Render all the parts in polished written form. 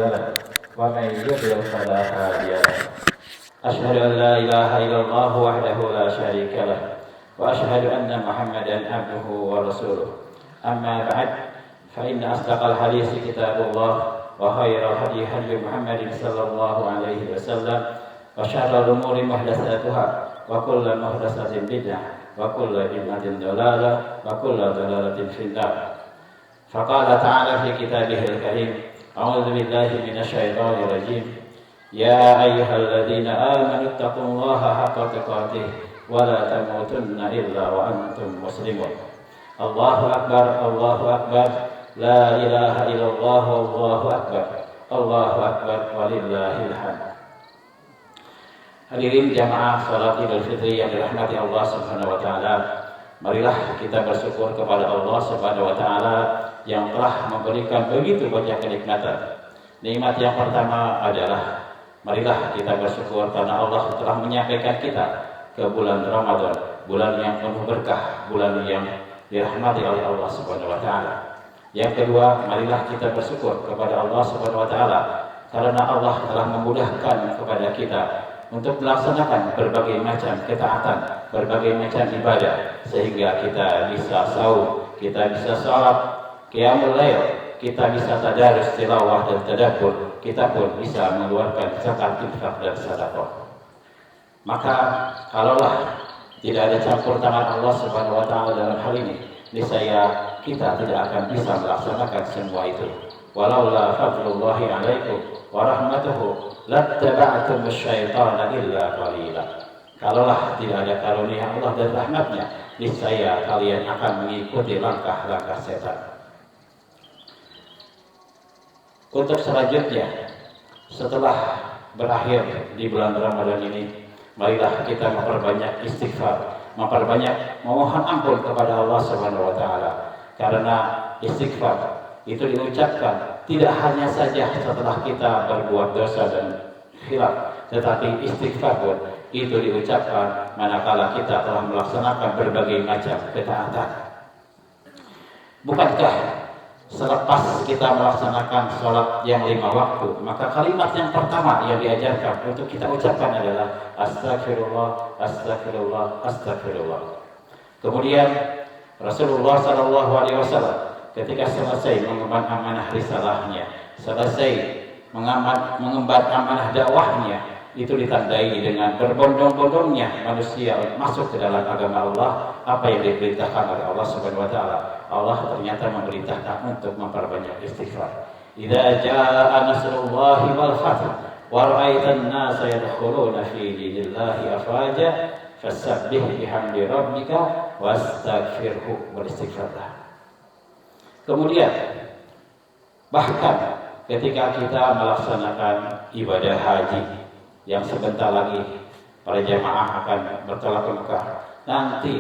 له ومن يضلل فلا هادي له أشهد أن لا إله إلا الله وحده لا شريك له وأشهد أن محمدا عبده ورسوله أما بعد فإن أصدق الحديث كتاب الله وخير الهدي هدي محمد صلى الله عليه وسلم وشر الأمور محدثاتها وكل محدثة بدعة وكل بدعة ضلالة وكل ضلالة في النار. فقال تعالى في كتابه الكريم أعوذ بالله من الشيطان الرجيم يا أيها الذين آمنوا اتقوا الله حق تقاته ولا تموتن إلا وأنتم مسلمون. الله أكبر الله أكبر لا إله إلا الله والله أكبر الله أكبر ولله الحمد. Hadirin jamaah salat Idul Fitri yang dirahmati Allah Subhanahu wa taala, marilah kita bersyukur kepada Allah Subhanahu wa taala yang telah memberikan begitu banyak kenikmatan. Nikmat yang pertama adalah marilah kita bersyukur karena Allah telah menyampaikan kita ke bulan Ramadan, bulan yang penuh berkah, bulan yang dirahmati oleh Allah Subhanahu wa taala. Yang kedua, marilah kita bersyukur kepada Allah Subhanahu wa taala karena Allah telah memudahkan kepada kita untuk melaksanakan berbagai macam ketaatan, berbagai macam ibadah, sehingga kita bisa saum, kita bisa salat, qiyamul lail, kita bisa tadarus, tilawah dan tadabbur, kita pun bisa mengeluarkan zakat, infak dan sedekah. Maka kalaulah tidak ada campur tangan Allah Subhanahu wa taala dalam hal ini, niscaya kita tidak akan bisa melaksanakan semua itu. Walaula fadlullahi alaikum wa rahmatuhu lattaba'tum asyaitana illa qalila. Kalaulah tidak ada karunia Allah dan rahmatnya, niscaya kalian akan mengikuti langkah-langkah setan. Untuk selanjutnya, setelah berakhir di bulan Ramadan ini, marilah kita memperbanyak istighfar, memperbanyak memohon ampun kepada Allah Subhanahu wa taala. Karena istighfar itu diucapkan tidak hanya saja setelah kita berbuat dosa dan khilaf, tetapi istighfar pun itu diucapkan manakala kita telah melaksanakan berbagai macam ketaatan. Bukankah selepas kita melaksanakan sholat yang 5 waktu, maka kalimat yang pertama yang diajarkan untuk kita ucapkan adalah astagfirullah, astagfirullah, astagfirullah. Kemudian Rasulullah SAW ketika selesai mengemban amanah risalahnya, selesai mengemban amanah dakwahnya, itu ditandai dengan berbondong-bondongnya manusia masuk ke dalam agama Allah. Apa yang diperintahkan oleh Allah Subhanahu wa taala, Allah ternyata memerintahkan untuk memperbanyak istighfar. Idza jaa nasrullahi wal fath wa ra'aitan nasa yadkhuluna fi dinillahi afwaja fasabbih bihamdi rabbika wastaghfirhu, beristighfarlah. Kemudian bahkan ketika kita melaksanakan ibadah haji yang sebentar lagi para jamaah akan bertolak ke Mekah, nanti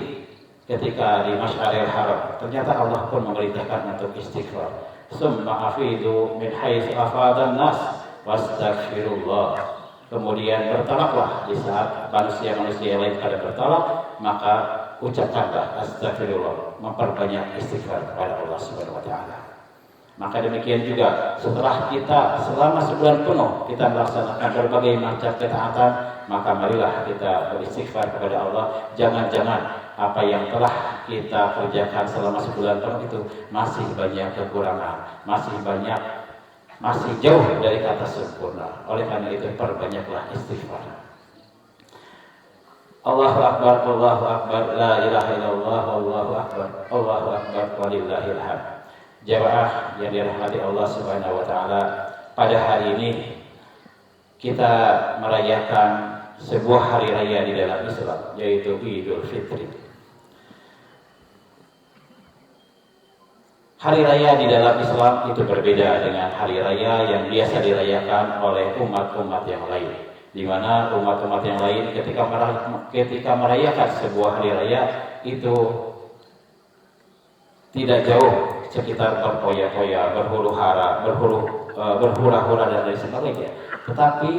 ketika di Masy'aril Haram ternyata Allah pun memerintahkan untuk istighfar. Summa afidu min haitsu afadan nas wastaghfirullah. Kemudian bertolaklah di saat manusia-manusia lain pada bertolak, maka ucapkanlah astagfirullah, memperbanyak istighfar kepada Allah Subhanahu wa taala. Maka demikian juga setelah kita selama sebulan penuh kita melaksanakan berbagai macam ketaatan, maka marilah kita beristighfar kepada Allah. Jangan-jangan apa yang telah kita kerjakan selama sebulan penuh itu masih banyak kekurangan, masih jauh dari kata sempurna. Oleh karena itu perbanyaklah istighfar. Allahu akbar, Allahu akbar, la ilaha illallah, Allahu akbar, Allahu akbar, walillahil hamd. Jamaah yang dirahmati Allah Subhanahu wa taala, pada hari ini kita merayakan sebuah hari raya di dalam Islam, yaitu Idul Fitri. Hari raya di dalam Islam itu berbeda dengan hari raya yang biasa dirayakan oleh umat-umat yang lain, di mana umat-umat yang lain ketika merayakan sebuah hari raya itu tidak jauh sekitar berpoya-poya, berhura-hura dan lain sebagainya. Tetapi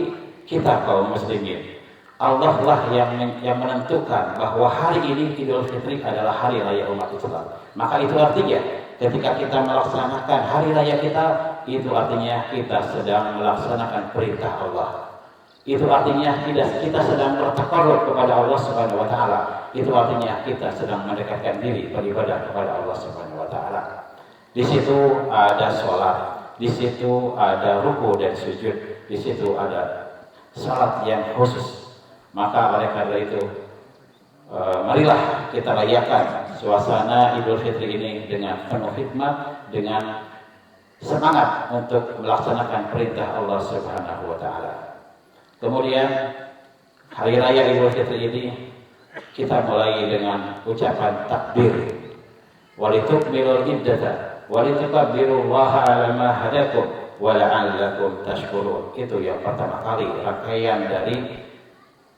kita kaum muslimin, Allah lah yang menentukan bahwa hari ini Idul Fitri adalah hari raya umat Islam. Maka itu artinya ketika kita melaksanakan hari raya kita, itu artinya kita sedang melaksanakan perintah Allah. Itu artinya kita sedang bertakarrub kepada Allah Subhanahu wa taala. Itu artinya kita sedang mendekatkan diri beribadah kepada Allah Subhanahu wa taala. Di situ ada sholat, di situ ada ruku dan sujud, di situ ada salat yang khusus. Maka oleh karena itu marilah kita rayakan suasana Idul Fitri ini dengan penuh hikmat, dengan semangat untuk melaksanakan perintah Allah Subhanahu wa taala. Kemudian hari raya Idul Fitri ini kita mulai dengan ucapan takbir. Walitukmilul iddata walitukabbirullaha 'ala ma hadakum wa la'allakum tashkurun. Itu yang pertama kali rangkaian dari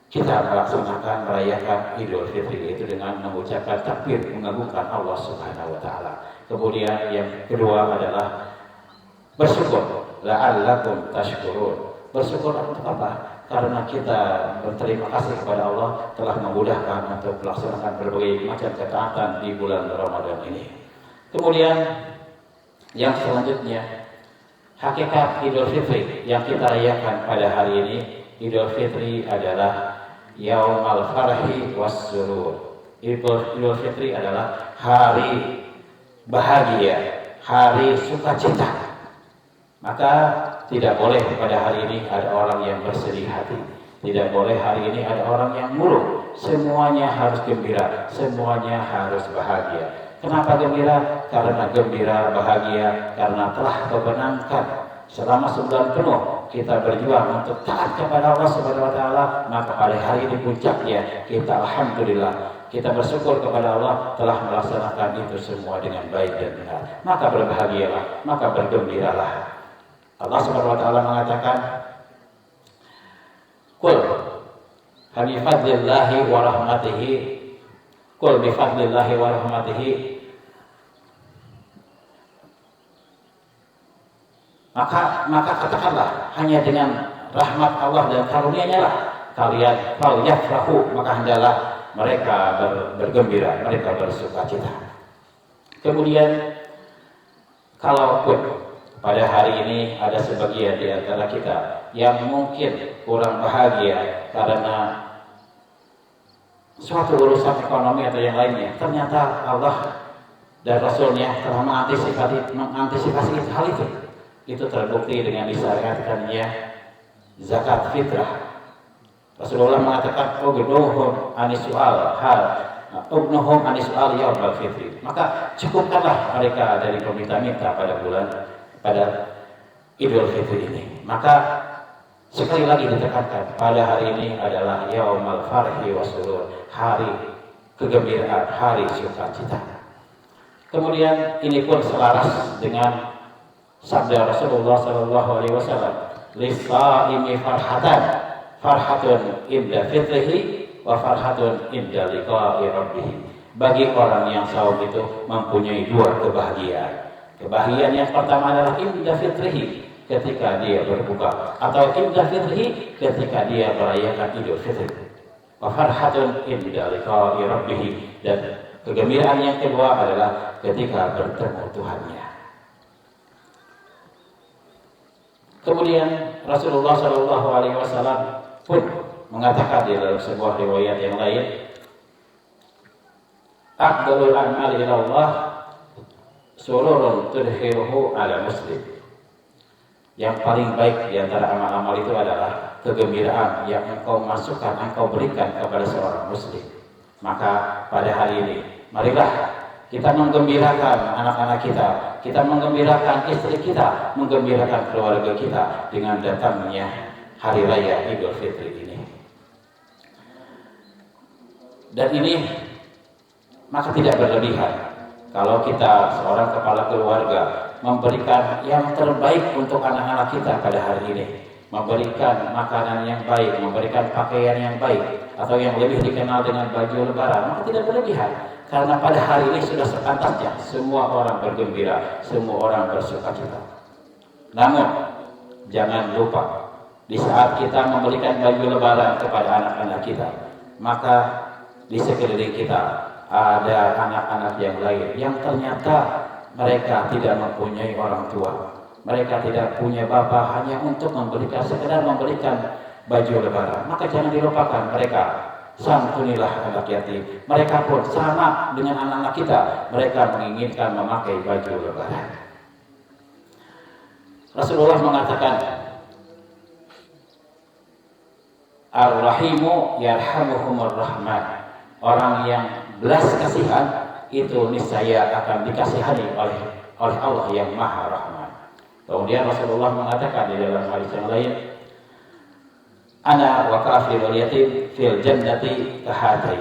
kita melaksanakan merayakan Idul Fitri, itu dengan mengucapkan takbir, mengagungkan Allah Subhanahu wa taala. Kemudian yang kedua adalah bersyukur, la'allakum tashkurun. Bersyukur untuk apa? Karena kita berterima kasih kepada Allah telah memudahkan untuk melaksanakan berbagai macam ketaatan di bulan Ramadan ini. Kemudian yang selanjutnya, hakikat Idul Fitri yang kita rayakan pada hari ini, Idul Fitri adalah Yaumal Farhi was Surur. Idul Fitri adalah hari bahagia, hari sukacita. Maka tidak boleh pada hari ini ada orang yang bersedih hati. Tidak boleh hari ini ada orang yang murung. Semuanya harus gembira, semuanya harus bahagia. Kenapa gembira? Karena gembira, bahagia, karena telah kebenangkan selama 9 penuh kita berjuang untuk taat kepada Allah Subhanahu wa taala. Maka pada hari ini puncaknya kita alhamdulillah, kita bersyukur kepada Allah telah melaksanakan itu semua dengan baik dan benar. Maka berbahagialah, maka bergembiralah. Allah Subhanahu wa taala mengatakan, "Qul bi fadlillahi wa rahmatihi, qul bi fadlillahi wa rahmatihi." Maka katakanlah, hanya dengan rahmat Allah dan karunia-Nya lah kalian yafrahu, maka hendaklah mereka bergembira, mereka bersukacita. Kemudian kalaupun pada hari ini ada sebagian di antara kita yang mungkin kurang bahagia karena suatu urusan ekonomi atau yang lainnya, ternyata Allah dan Rasulnya telah mengantisipasi hal itu. Itu terbukti dengan disyariatkannya zakat fitrah. Rasulullah mengatakan, "Ugnuhum anisual yaumul fitri." Maka cukupkanlah mereka dari meminta-minta pada Idul Fitri ini. Maka sekali lagi ditekankan, pada hari ini adalah Yaumal Farhi was Surur, hari kegembiraan, hari sukacita. Kemudian ini pun selaras dengan sabda Rasulullah SAW, "Lis-shaimi farhatun inda fitrihi wa farhatun inda liqa'i rabbih." Bagi orang yang saum itu mempunyai dua kebahagiaan. Kebahagiaan yang pertama adalah inda fitrihi, ketika dia berbuka, atau inda fitrihi, ketika dia merayakan Idul Fitri. Wa farhatun inda liqa'i rabbih, dan kegembiraan yang kedua adalah ketika bertemu Tuhannya. Kemudian Rasulullah SAW pun mengatakan di dalam sebuah riwayat yang lain, "Afdhalul a'mali ila Allah sururun tudkhiluhu ala muslim." Yang paling baik di antara amal-amal itu adalah kegembiraan yang engkau masukkan, engkau berikan kepada seorang muslim. Maka pada hari ini, marilah kita menggembirakan anak-anak kita menggembirakan istri kita, menggembirakan keluarga kita dengan datangnya hari raya Idul Fitri ini. Dan ini maka tidak berlebihan kalau kita seorang kepala keluarga memberikan yang terbaik untuk anak-anak kita pada hari ini, memberikan makanan yang baik, memberikan pakaian yang baik, atau yang lebih dikenal dengan baju lebaran, maka tidak berlebihan. Karena pada hari ini sudah sepantasnya semua orang bergembira, semua orang bersukacita. Namun jangan lupa, di saat kita memberikan baju lebaran kepada anak-anak kita, maka di sekeliling kita ada anak-anak yang lain yang ternyata mereka tidak mempunyai orang tua. mereka tidak punya bapak hanya untuk sekedar memberikan baju lebaran, maka jangan dilupakan mereka. Santunilah anak yatim. Mereka pun sama dengan anak-anak kita, mereka menginginkan memakai baju lebaran. Rasulullah mengatakan, Ar-Rahimu yarhamuhumur Rahman. Orang yang belas kasihan itu niscaya akan dikasihani oleh Allah yang Maha Rahman. Kemudian Rasulullah mengatakan di dalam hadis yang lain, Ana wa kafirul yatim fil jannati kahatai.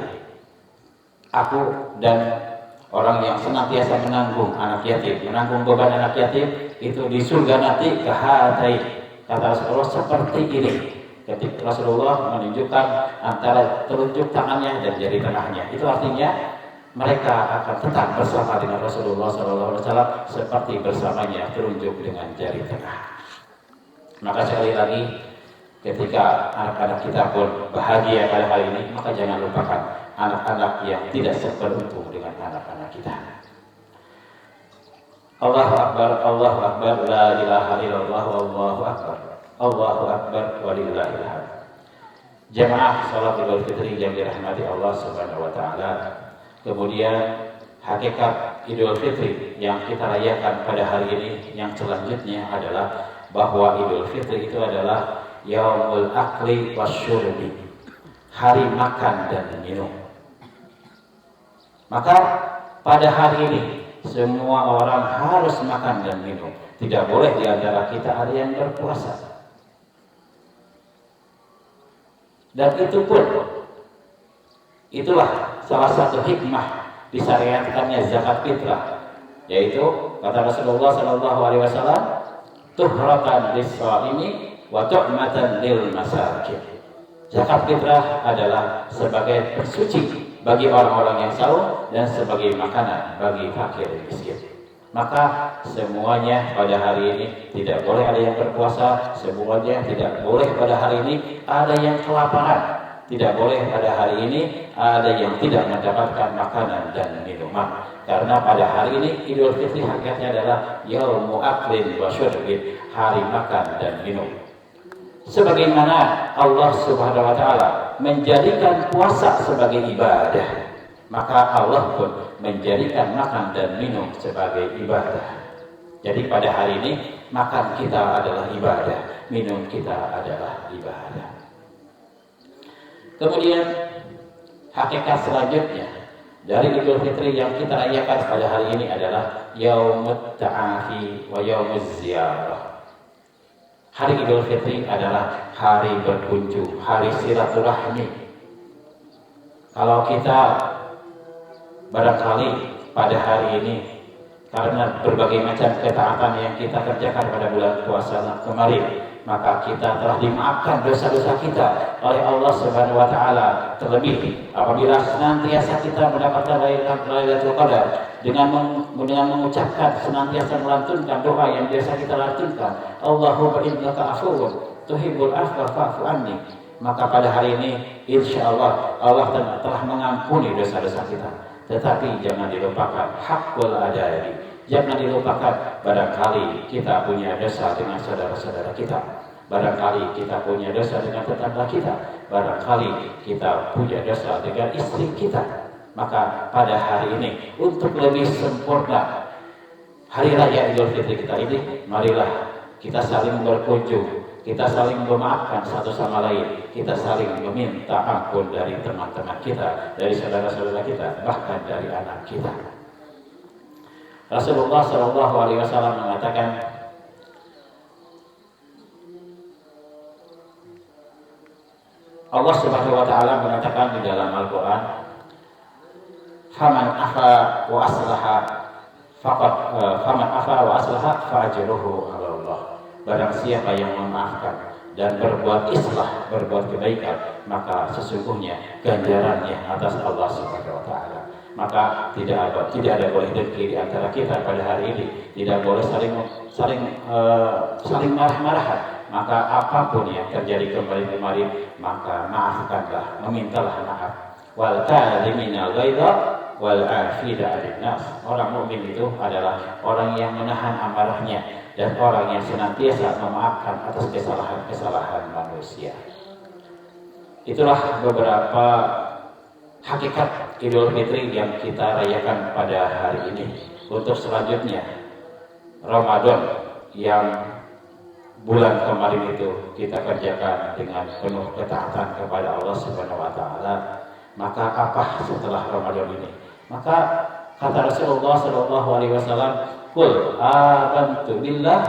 Aku dan orang yang senantiasa menanggung anak yatim, menanggung beban anak yatim itu di surga nanti kahatai. Kata Rasulullah seperti ini. Ketika Rasulullah menunjukkan antara telunjuk tangannya dan jari tengahnya, itu artinya mereka akan tetap bersama dengan Rasulullah SAW seperti bersamanya telunjuk dengan jari tengah. Maka sekali lagi, ketika anak-anak kita pun bahagia pada hari ini, maka jangan lupakan anak-anak yang tidak seberuntung dengan anak-anak kita. Allahu Akbar, Allahu Akbar, la ilaha illallah, Allahu Akbar. Allahu Akbar walillahil hamd. Jamaah salat Idul Fitri yang dirahmati Allah Subhanahu wa taala. Kemudian hakikat Idul Fitri yang kita rayakan pada hari ini yang selanjutnya adalah bahwa Idul Fitri itu adalah Yaumul Akli Wasyurbi, hari makan dan minum. Maka pada hari ini semua orang harus makan dan minum. Tidak boleh di antara kita ada yang berpuasa. Dan itu pun itulah salah satu hikmah disyariatkannya zakat fitrah, yaitu kata Rasulullah SAW, tuhratan lis-shaimi wa tu'matan lil masakin. Zakat fitrah adalah sebagai pensuci bagi orang-orang yang sahur dan sebagai makanan bagi fakir miskin. Maka semuanya pada hari ini tidak boleh ada yang berpuasa, semuanya tidak boleh pada hari ini ada yang kelaparan, tidak boleh pada hari ini ada yang tidak mendapatkan makanan dan minuman. Karena pada hari ini Idul Fitri hakikatnya adalah Yaumu Aklin wa Syurbin, hari makan dan minum. Sebagaimana Allah Subhanahu wa taala menjadikan puasa sebagai ibadah, maka Allah pun menjadikan makan dan minum sebagai ibadah. Jadi pada hari ini makan kita adalah ibadah, minum kita adalah ibadah. Kemudian hakikat selanjutnya dari Idul Fitri yang kita rayakan pada hari ini adalah Yaumut Ta'afi wa Yaumuz Ziyarah. Hari Idul Fitri adalah hari berkunjung, hari silaturahmi. Kalau kita barangkali pada hari ini karena berbagai macam ketaatan yang kita kerjakan pada bulan puasa kemarin, maka kita telah dimaafkan dosa-dosa kita oleh Allah Subhanahu wa taala. Terlebih apabila senantiasa kita mendapatkan Lailatul Qadar dengan mengucapkan, senantiasa melantunkan doa yang biasa kita lantunkan, Allahumma innaka afuwwun tuhibbul afwa fa'fu anni. Maka pada hari ini insyaallah Allah telah mengampuni dosa-dosa kita. Tetapi jangan dilupakan hakul adai. Jangan dilupakan barangkali kita punya dosa dengan saudara-saudara kita. Barangkali kita punya dosa dengan tetangga kita. Barangkali kita punya dosa dengan istri kita. Maka pada hari ini untuk lebih sempurna hari raya Idul Fitri kita ini, marilah kita saling berkunjung, kita saling memaafkan satu sama lain, kita saling meminta ampun dari teman-teman kita, dari saudara-saudara kita, bahkan dari anak kita. Rasulullah SAW mengatakan, Allah Subhanahu wa taala mengatakan di dalam Al-Qur'an, "Faman afa wa aslaha faqad faman afa wa aslaha fa ajruhu 'ala Allah." Barang siapa yang memaafkan dan berbuat islah, berbuat kebaikan, maka sesungguhnya ganjarannya atas Allah Subhanahu wa taala. Maka tidak ada boleh dengki di antara kita pada hari ini, tidak boleh saling marah-marahan. Maka apapun yang terjadi kemarin, maka maafkanlah, memintalah maaf. Wal kadhiminal ghaidha wal 'afina 'anil nas. Orang mukmin itu adalah orang yang menahan amarahnya dan orang yang senantiasa memaafkan atas kesalahan-kesalahan manusia. Itulah beberapa hakikat Idul Fitri yang kita rayakan pada hari ini. Untuk selanjutnya, Ramadan yang bulan kemarin itu kita kerjakan dengan penuh ketaatan kepada Allah Subhanahu wa taala. Maka apa setelah Ramadan ini? Maka kata Rasulullah sallallahu alaihi wasallam, "Qul amantu billah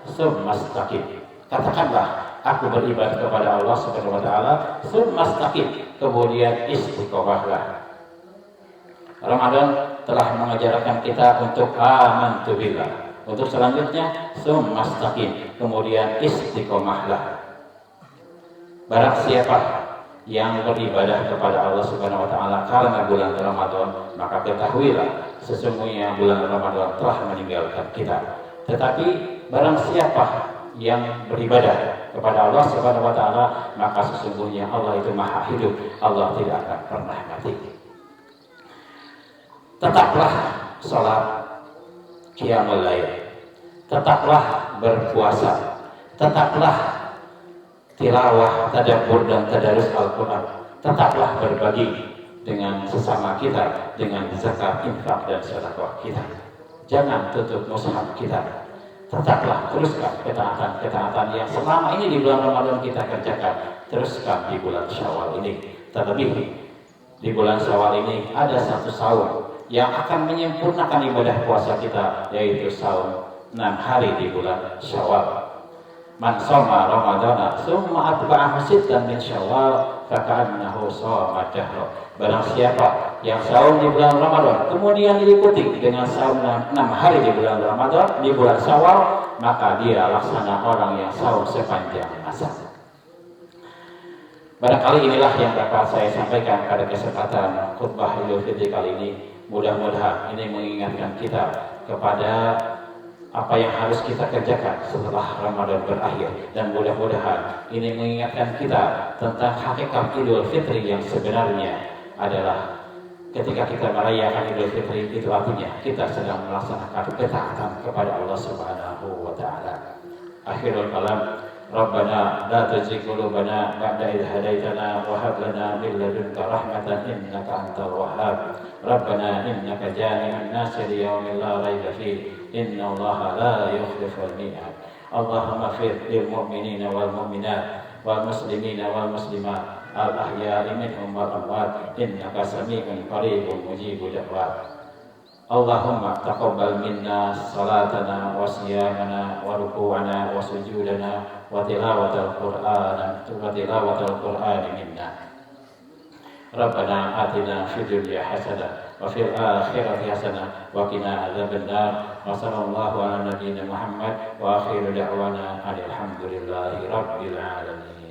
tsumma istaqim." Katakanlah, aku beribadah kepada Allah Subhanahu wa taala, tsumma istaqim, kemudian istiqomahlah. Ramadan telah mengajarkan kita untuk amantu billah. Untuk selanjutnya, tsumma istaqim, kemudian istiqomahlah. Barang siapa yang beribadah kepada Allah Subhanahu wa taala karena bulan Ramadan, maka ketahuilah sesungguhnya bulan Ramadan telah meninggalkan kita. Tetapi barang siapa yang beribadah kepada Allah Subhanahu wa taala, maka sesungguhnya Allah itu Maha Hidup. Allah tidak akan pernah mati. Tetaplah salat qiyamul lail. Tetaplah berpuasa. Tetaplah tilawah, tadabbur dan tadarus Al-Quran. Tetaplah berbagi dengan sesama kita dengan zakat, infak dan sedekah kita. Jangan tutup mushaf kita. Tetaplah teruskan ketaatan-ketaatan yang selama ini di bulan Ramadan kita kerjakan. Teruskan di bulan Syawal ini. Terlebih di bulan Syawal ini ada satu saum yang akan menyempurnakan ibadah puasa kita, yaitu saum 6 hari di bulan Syawal. Man shoma Ramadana tsumma atba'ahu sittan min Syawal faka'annahu shoma dahra. Barang siapa yang saum di bulan Ramadan kemudian diikuti dengan saum 6 hari di bulan Ramadan di bulan Syawal, maka dia laksana orang yang saum sepanjang masa. Barangkali inilah yang dapat saya sampaikan pada kesempatan khutbah Idul Fitri kali ini. Mudah-mudahan ini mengingatkan kita kepada apa yang harus kita kerjakan setelah Ramadan berakhir, dan mudah-mudahan ini mengingatkan kita tentang hakikat Idul Fitri yang sebenarnya adalah ketika kita merayakan Idul Fitri itu artinya kita sedang melaksanakan ketaatan kepada Allah Subhanahu wa taala. Akhirul kalam, Rabbana la tuzigh qulubana ba'da idh hadaitana wa hab lana min ladunka rahmatan innaka antal wahhab. Rabbana innaka jami'un nasi li yaumin la raiba fihi inna Allaha la yukhliful mi'ad. Allahumma fir lil mu'minina wal mu'minat wal muslimina wal muslimat al ahya'i minhum wal amwat innaka sami'un qaribun mujibud da'wat. Allahumma taqabbal minna salatana wa siyamana wa ruku'ana wa sujudana wa tilawatal Qur'an minna. Rabbana atina fid dunya hasanah wa fil akhirati hasanah wa qina adzabannar. Wa sallallahu ala nabiyyina Muhammad wa akhiru da'wana alhamdulillahi rabbil alamin.